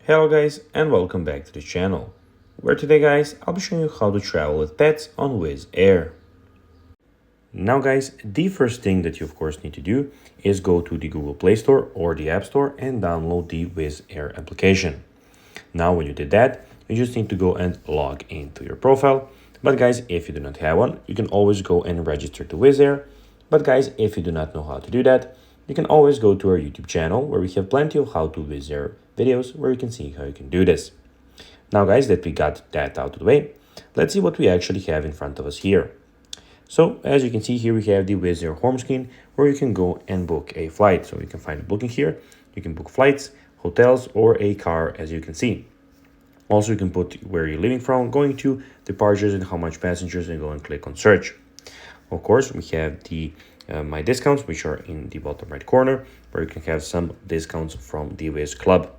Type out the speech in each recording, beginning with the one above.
Hello guys and welcome back to the channel, where today guys I'll be showing you how to travel with pets on Wizz Air. Now guys, the first thing that you of course need to do is go to the Google Play Store or the App Store and download the Wizz Air application. Now when you did that, you just need to go and log into your profile. But guys, if you do not have one, you can always go and register to Wizz Air. But guys, if you do not know how to do that, you can always go to our YouTube channel where we have plenty of how to Wizz Air videos where you can see how you can do this. Now guys, that we got that out of the way, let's see what we actually have in front of us here. So as you can see here, we have the Wizz Air home screen where you can go and book a flight. So you can find booking here. You can book flights, hotels, or a car, as you can see. Also, you can put where you're leaving from, going to, departures, and how much passengers, and go and click on search. Of course, we have the My Discounts, which are in the bottom right corner, where you can have some discounts from the Wizz Club.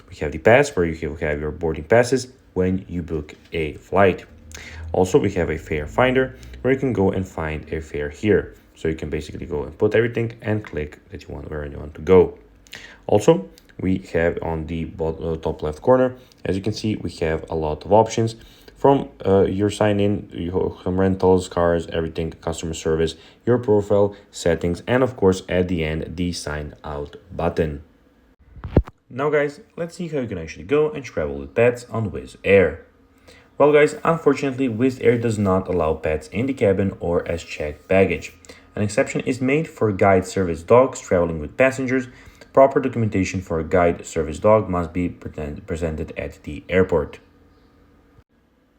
We have the Pass, where you can have your boarding passes when you book a flight. Also, we have a fare finder, where you can go and find a fare here. So you can basically go and put everything and click that you want where you want to go. Also, we have on the top left corner, as you can see, we have a lot of options from your sign-in, your rentals, cars, everything, customer service, your profile, settings, and of course, at the end, the sign out button. Now guys, let's see how you can actually go and travel with pets on Wizz Air. Well guys, unfortunately, Wizz Air does not allow pets in the cabin or as checked baggage. An exception is made for guide service dogs traveling with passengers. Proper documentation for a guide service dog must be presented at the airport.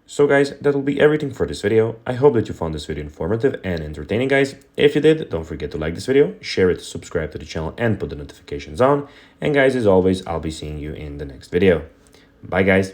So guys, that will be everything for this video. I hope that you found this video informative and entertaining guys. If you did, don't forget to like this video, share it, subscribe to the channel, and put the notifications on. And guys, as always, I'll be seeing you in the next video. Bye guys.